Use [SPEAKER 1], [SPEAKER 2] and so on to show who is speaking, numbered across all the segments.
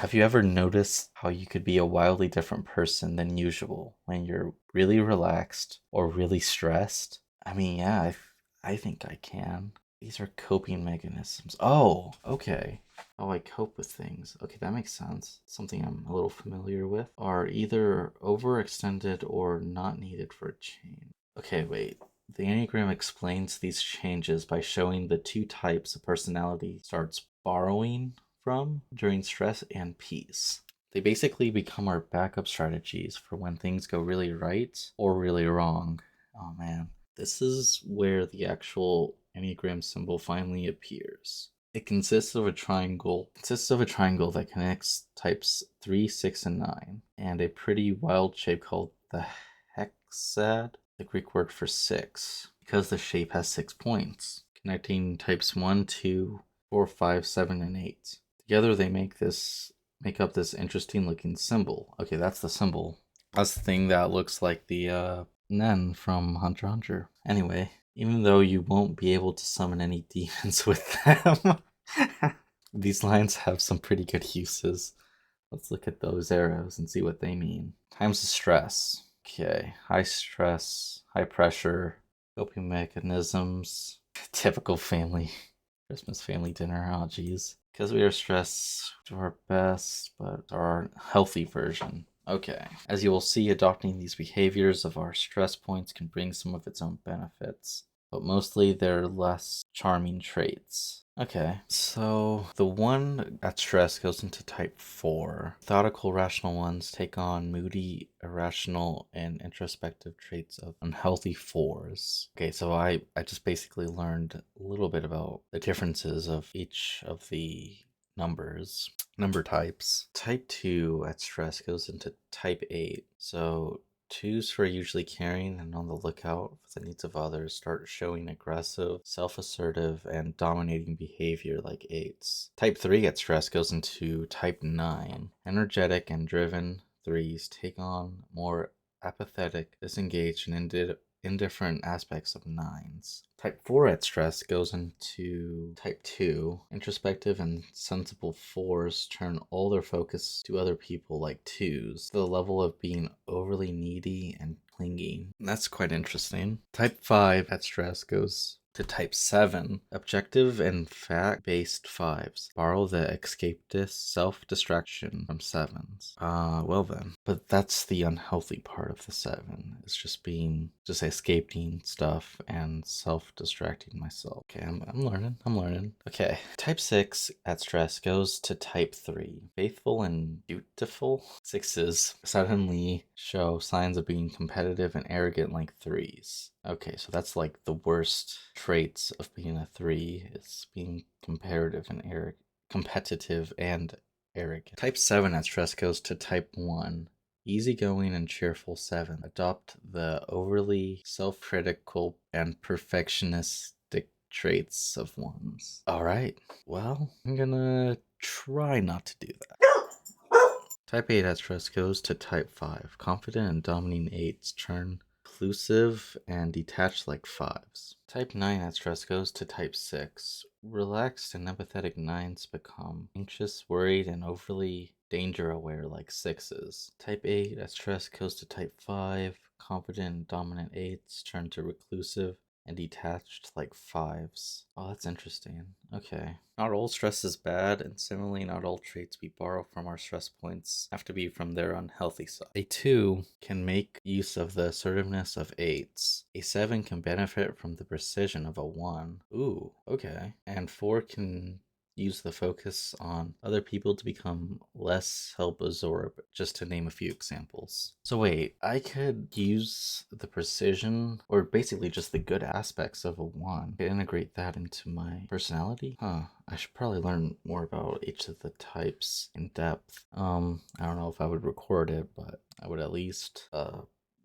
[SPEAKER 1] Have you ever noticed how you could be a wildly different person than usual when you're really relaxed or really stressed? I mean, yeah, I think I can. These are coping mechanisms. Oh, okay. Oh, I cope with things. Okay, that makes sense. Something I'm a little familiar with. Are either overextended or not needed for a change. Okay, wait. The Enneagram explains these changes by showing the two types a personality starts borrowing from during stress and peace. They basically become our backup strategies for when things go really right or really wrong. Oh man, this is where the actual Enneagram symbol finally appears. It consists of a triangle that connects types 3, 6, and 9, and a pretty wild shape called the hexad, the Greek word for 6, because the shape has 6 points, connecting types 1, 2, 4, 5, 7, and 8. Together they make up this interesting looking symbol. Okay, that's the symbol. That's the thing that looks like the Nen from Hunter x Hunter. Anyway, even though you won't be able to summon any demons with them, these lines have some pretty good uses. Let's look at those arrows and see what they mean. Times of stress. Okay, high stress, high pressure, coping mechanisms, typical family, Christmas family dinner. Oh, geez. Because we are stressed to our best, but our healthy version. Okay. As you will see, adopting these behaviors of our stress points can bring some of its own benefits, but mostly they're less charming traits. Okay, so the one at stress goes into type 4. Methodical, rational ones take on moody, irrational, and introspective traits of unhealthy 4s. Okay, so I just basically learned a little bit about the differences of each of the number types. Type 2 at stress goes into type 8. So 2s are usually caring and on the lookout for the needs of others, start showing aggressive, self-assertive, and dominating behavior like 8s. Type 3 at stress goes into type 9. Energetic and driven 3s take on more apathetic, disengaged, and indifferent aspects of 9s. Type 4 at stress goes into type 2. Introspective and sensible 4s turn all their focus to other people like 2s, to the level of being overly needy and clingy. That's quite interesting. Type 5 at stress goes to type 7. Objective and fact-based 5s borrow the escapist self-distraction from 7s. Well then. But that's the unhealthy part of the 7. It's just escaping stuff and self-distracting myself. Okay, I'm learning. Okay. Type 6 at stress goes to type 3. Faithful and dutiful 6s suddenly show signs of being competitive and arrogant like 3s. Okay, so that's like the worst traits of being a 3 is being competitive and arrogant. Type 7 at stress goes to type 1. Easygoing and cheerful 7 adopt the overly self-critical and perfectionistic traits of 1s. Alright, well, I'm gonna try not to do that. Type 8 at stress goes to type 5. Confident and dominating 8s turn inclusive and detached like 5s. Type 9 at stress goes to type 6. Relaxed and empathetic 9s become anxious, worried, and overly danger aware like 6s. Type 8 at stress goes to type 5. Confident and dominant 8s turn to reclusive and detached like 5s. Oh, that's interesting. Okay. Not all stress is bad, and similarly, not all traits we borrow from our stress points have to be from their unhealthy side. A 2 can make use of the assertiveness of 8s. A 7 can benefit from the precision of a 1. Ooh, okay. And 4 can use the focus on other people to become less self-absorbed, just to name a few examples. So wait, I could use the precision, or basically just the good aspects of a 1, to integrate that into my personality? Huh. I should probably learn more about each of the types in depth. I don't know if I would record it, but I would at least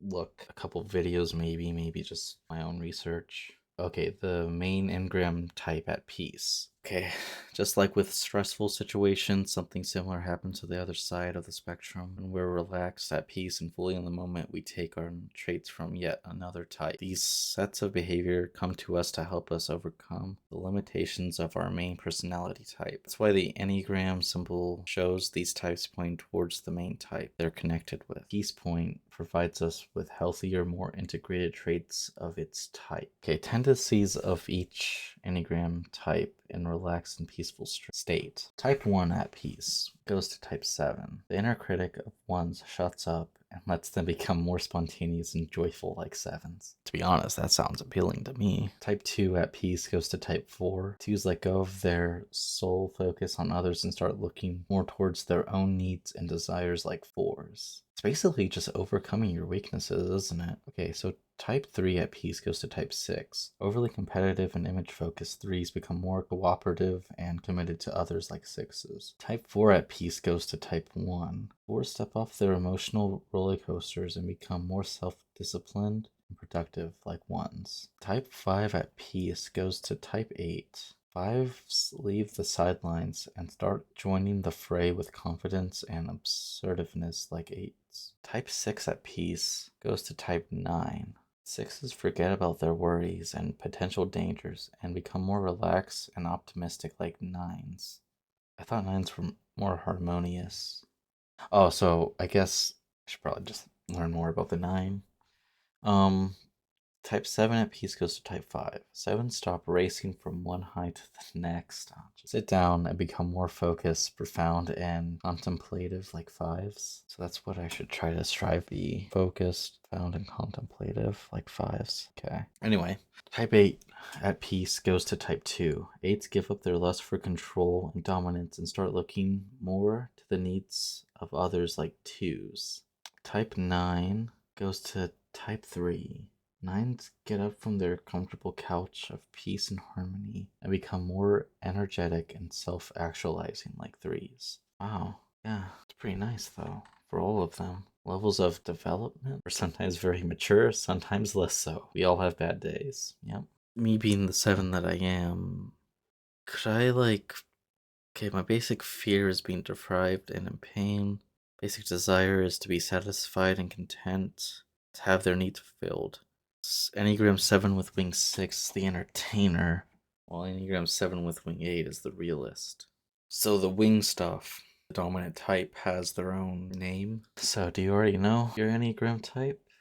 [SPEAKER 1] look a couple videos, maybe just my own research. Okay, the main Enneagram type at peace. Okay, just like with stressful situations, something similar happens to the other side of the spectrum. When we're relaxed, at peace, and fully in the moment, we take our traits from yet another type. These sets of behavior come to us to help us overcome the limitations of our main personality type. That's why the Enneagram symbol shows these types pointing towards the main type they're connected with. Peace point provides us with healthier, more integrated traits of its type. Okay, tendencies of each Enneagram type in relaxed and peaceful state. Type 1 at peace goes to type 7. The inner critic of 1s shuts up and lets them become more spontaneous and joyful like 7s. To be honest, that sounds appealing to me. Type 2 at peace goes to type 4. 2s let go of their sole focus on others and start looking more towards their own needs and desires like 4s. It's basically just overcoming your weaknesses, isn't it? Okay, so type 3 at peace goes to type 6. Overly competitive and image-focused 3s become more cooperative and committed to others like 6s. Type 4 at peace goes to type 1. 4s step off their emotional roller coasters and become more self-disciplined and productive like 1s. Type 5 at peace goes to type 8. 5s leave the sidelines and start joining the fray with confidence and assertiveness like 8s. Type 6 at peace goes to type 9. 6s forget about their worries and potential dangers and become more relaxed and optimistic like 9s. I thought 9s were more harmonious. Oh, so I guess I should probably just learn more about the 9. Um, Type 7 at peace goes to type 5. 7 stop racing from one high to the next. Just sit down and become more focused, profound, and contemplative like 5s. So that's what I should try to strive to be. Focused, profound, and contemplative like 5s. Okay. Anyway, type 8 at peace goes to type 2. 8s give up their lust for control and dominance and start looking more to the needs of others like 2s. Type 9 goes to type 3. 9s get up from their comfortable couch of peace and harmony and become more energetic and self-actualizing like 3s. Wow, yeah, it's pretty nice though, for all of them. Levels of development are sometimes very mature, sometimes less so. We all have bad days, yep. Me being the 7 that I am, could I okay, my basic fear is being deprived and in pain. Basic desire is to be satisfied and content, to have their needs fulfilled. Enneagram 7 with wing 6 is the entertainer, while Enneagram 7 with wing 8 is the realist. So the wing stuff, the dominant type, has their own name. So do you already know your Enneagram type?